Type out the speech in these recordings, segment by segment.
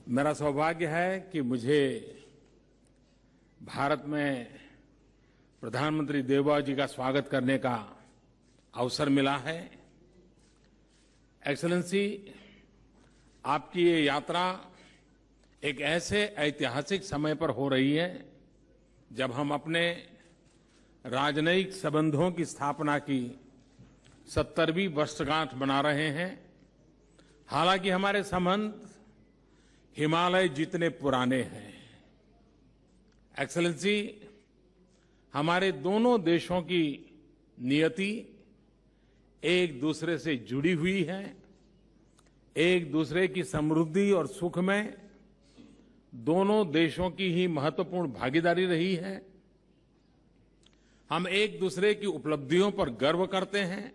मेरा सौभाग्य है कि मुझे भारत में प्रधानमंत्री देवबा जी का स्वागत करने का अवसर मिला है। एक्सेलेंसी, आपकी ये यात्रा एक ऐसे ऐतिहासिक समय पर हो रही है जब हम अपने राजनयिक संबंधों की स्थापना की 70वीं वर्षगांठ मना रहे हैं। हालांकि हमारे संबंध हिमालय जितने पुराने हैं। एक्सेलेंसी, हमारे दोनों देशों की नियति एक दूसरे से जुड़ी हुई है। एक दूसरे की समृद्धि और सुख में दोनों देशों की ही महत्वपूर्ण भागीदारी रही है। हम एक दूसरे की उपलब्धियों पर गर्व करते हैं,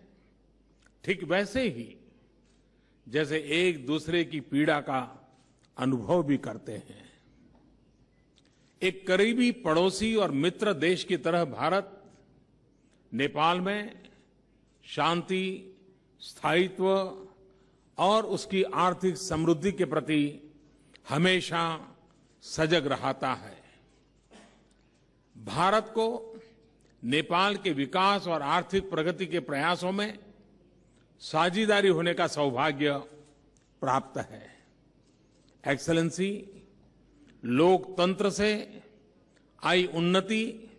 ठीक वैसे ही जैसे एक दूसरे की पीड़ा का अनुभव भी करते हैं। एक करीबी पड़ोसी और मित्र देश की तरह भारत नेपाल में शांति, स्थायित्व और उसकी आर्थिक समृद्धि के प्रति हमेशा सजग रहता है। भारत को नेपाल के विकास और आर्थिक प्रगति के प्रयासों में साझेदारी होने का सौभाग्य प्राप्त है। एक्सेलेंसी, लोकतंत्र से आई उन्नति,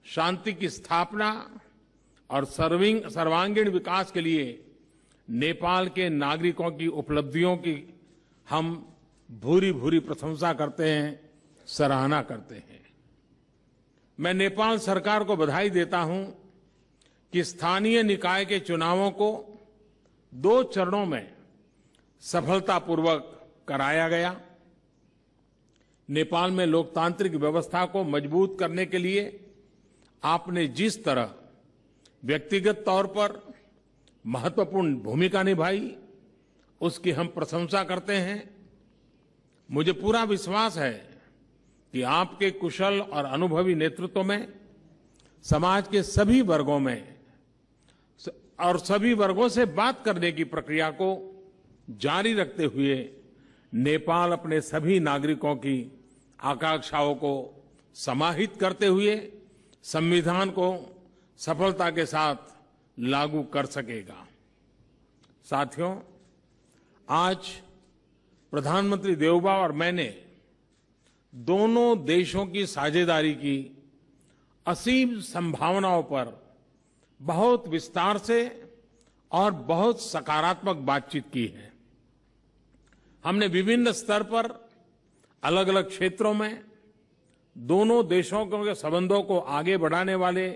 शांति की स्थापना और सर्वांगीण विकास के लिए नेपाल के नागरिकों की उपलब्धियों की हम भूरी भूरी प्रशंसा करते हैं, सराहना करते हैं। मैं नेपाल सरकार को बधाई देता हूं कि स्थानीय निकाय के चुनावों को 2 चरणों में सफलतापूर्वक कराया गया। नेपाल में लोकतांत्रिक व्यवस्था को मजबूत करने के लिए आपने जिस तरह व्यक्तिगत तौर पर महत्वपूर्ण भूमिका निभाई, उसकी हम प्रशंसा करते हैं। मुझे पूरा विश्वास है कि आपके कुशल और अनुभवी नेतृत्व में समाज के सभी वर्गों में और सभी वर्गों से बात करने की प्रक्रिया को जारी रखते हुए नेपाल अपने सभी नागरिकों की आकांक्षाओं को समाहित करते हुए संविधान को सफलता के साथ लागू कर सकेगा। साथियों, आज प्रधानमंत्री देवबा और मैंने दोनों देशों की साझेदारी की असीम संभावनाओं पर बहुत विस्तार से और बहुत सकारात्मक बातचीत की है। हमने विभिन्न स्तर पर अलग अलग क्षेत्रों में दोनों देशों के संबंधों को आगे बढ़ाने वाले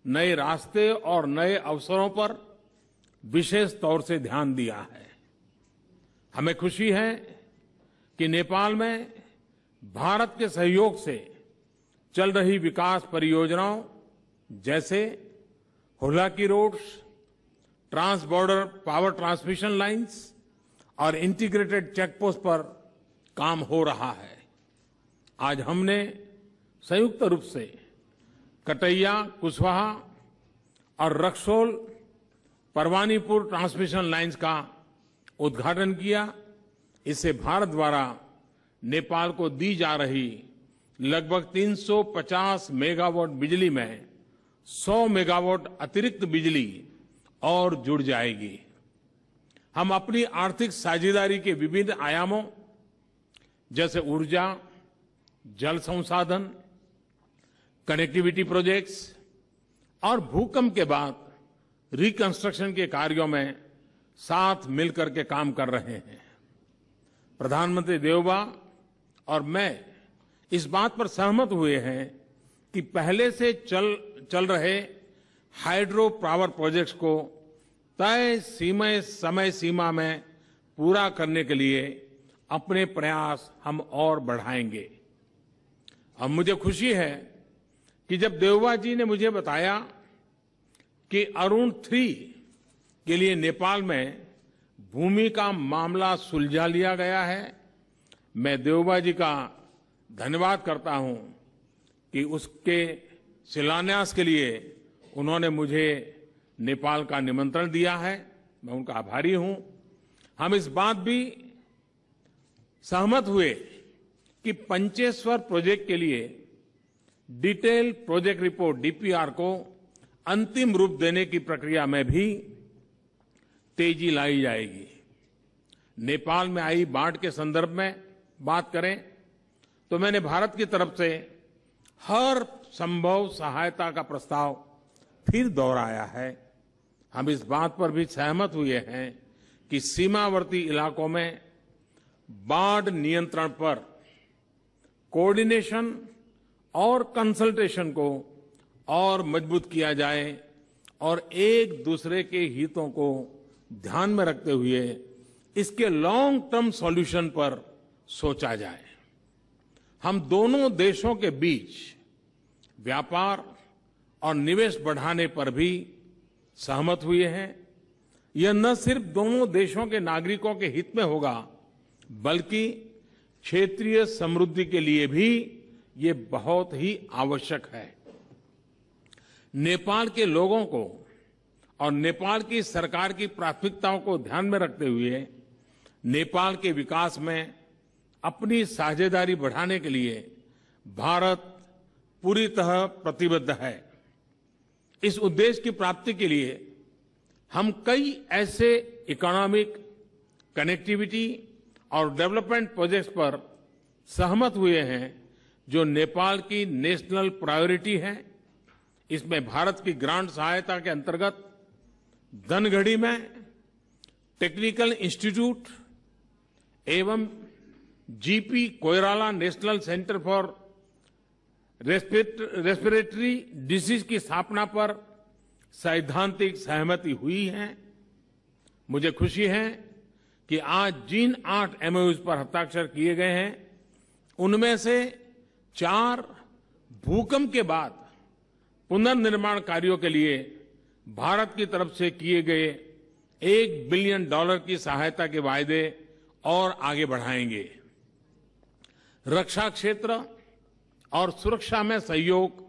नए रास्ते और नए अवसरों पर विशेष तौर से ध्यान दिया है। हमें खुशी है कि नेपाल में भारत के सहयोग से चल रही विकास परियोजनाओं जैसे Hulaki roads, trans border power transmission lines और इंटीग्रेटेड चेकपोस्ट पर काम हो रहा है। आज हमने संयुक्त रूप से कटैया, कुशवाहा और रक्सौल परवानीपुर ट्रांसमिशन लाइन्स का उद्घाटन किया। इससे भारत द्वारा नेपाल को दी जा रही लगभग 350 मेगावाट बिजली में 100 मेगावाट अतिरिक्त बिजली और जुड़ जाएगी। हम अपनी आर्थिक साझेदारी के विभिन्न आयामों जैसे ऊर्जा, जल संसाधन, कनेक्टिविटी प्रोजेक्ट्स और भूकंप के बाद रिकंस्ट्रक्शन के कार्यों में साथ मिलकर के काम कर रहे हैं। प्रधानमंत्री देवबा और मैं इस बात पर सहमत हुए हैं कि पहले से चल रहे हाइड्रो पावर प्रोजेक्ट्स को तय समय सीमा में पूरा करने के लिए अपने प्रयास हम और बढ़ाएंगे। अब मुझे खुशी है कि जब देवबा जी ने मुझे बताया कि अरुण 3 के लिए नेपाल में भूमि का मामला सुलझा लिया गया है, मैं देवबा जी का धन्यवाद करता हूं कि उसके शिलान्यास के लिए उन्होंने मुझे नेपाल का निमंत्रण दिया है। मैं उनका आभारी हूं। हम इस बात भी सहमत हुए कि पंचेश्वर प्रोजेक्ट के लिए डिटेल प्रोजेक्ट रिपोर्ट डीपीआर को अंतिम रूप देने की प्रक्रिया में भी तेजी लाई जाएगी। नेपाल में आई बाढ़ के संदर्भ में बात करें तो मैंने भारत की तरफ से हर संभव सहायता का प्रस्ताव फिर दोहराया है। हम इस बात पर भी सहमत हुए हैं कि सीमावर्ती इलाकों में बाढ़ नियंत्रण पर कोऑर्डिनेशन और कंसल्टेशन को और मजबूत किया जाए और एक दूसरे के हितों को ध्यान में रखते हुए इसके लॉन्ग टर्म सॉल्यूशन पर सोचा जाए। हम दोनों देशों के बीच व्यापार और निवेश बढ़ाने पर भी सहमत हुए हैं। यह न सिर्फ दोनों देशों के नागरिकों के हित में होगा बल्कि क्षेत्रीय समृद्धि के लिए भी ये बहुत ही आवश्यक है। नेपाल के लोगों को और नेपाल की सरकार की प्राथमिकताओं को ध्यान में रखते हुए नेपाल के विकास में अपनी साझेदारी बढ़ाने के लिए भारत पूरी तरह प्रतिबद्ध है। इस उद्देश्य की प्राप्ति के लिए हम कई ऐसे इकोनॉमिक कनेक्टिविटी और डेवलपमेंट प्रोजेक्ट्स पर सहमत हुए हैं जो नेपाल की नेशनल प्रायोरिटी है। इसमें भारत की ग्रांट सहायता के अंतर्गत धनगढ़ी में टेक्निकल इंस्टीट्यूट एवं GP Koirala national centre for respiratory disease की स्थापना पर सैद्धांतिक सहमति हुई है। मुझे खुशी है कि आज जिन 8 एमओयूज पर हस्ताक्षर किए गए हैं उनमें से 4 भूकंप के बाद पुनर्निर्माण कार्यों के लिए भारत की तरफ से किए गए $1 बिलियन की सहायता के वायदे और आगे बढ़ाएंगे। रक्षा क्षेत्र और सुरक्षा में सहयोग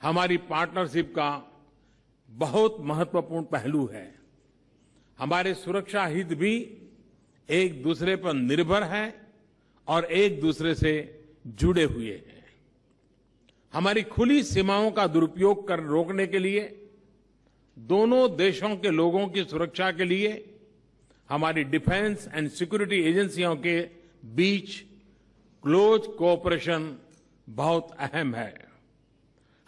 हमारी पार्टनरशिप का बहुत महत्वपूर्ण पहलू है। हमारे सुरक्षा हित भी एक दूसरे पर निर्भर है और एक दूसरे से जुड़े हुए हैं। हमारी खुली सीमाओं का दुरुपयोग कर रोकने के लिए दोनों देशों के लोगों की सुरक्षा के लिए हमारी डिफेंस एंड सिक्योरिटी एजेंसियों के बीच क्लोज कोऑपरेशन बहुत अहम है।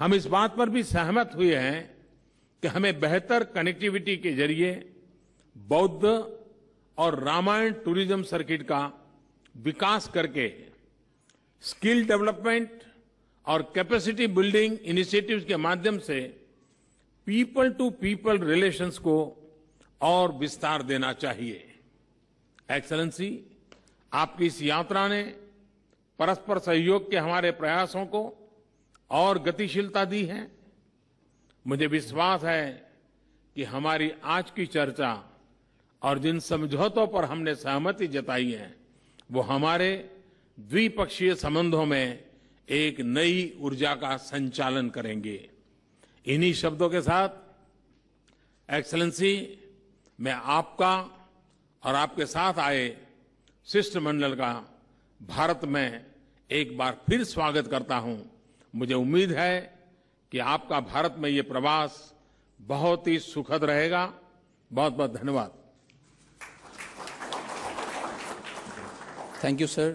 हम इस बात पर भी सहमत हुए हैं कि हमें बेहतर कनेक्टिविटी के जरिए बौद्ध और रामायण टूरिज्म सर्किट का विकास करके स्किल डेवलपमेंट और कैपेसिटी बिल्डिंग इनिशिएटिव्स के माध्यम से पीपल टू पीपल रिलेशंस को और विस्तार देना चाहिए। एक्सेलेंसी, आपकी इस यात्रा ने परस्पर सहयोग के हमारे प्रयासों को और गतिशीलता दी है। मुझे विश्वास है कि हमारी आज की चर्चा और जिन समझौतों पर हमने सहमति जताई है वो हमारे द्विपक्षीय संबंधों में एक नई ऊर्जा का संचालन करेंगे। इन्हीं शब्दों के साथ एक्सेलेंसी, मैं आपका और आपके साथ आए शिष्टमंडल का भारत में एक बार फिर स्वागत करता हूं। मुझे उम्मीद है कि आपका भारत में ये प्रवास बहुत ही सुखद रहेगा। बहुत बहुत धन्यवाद। Thank you sir.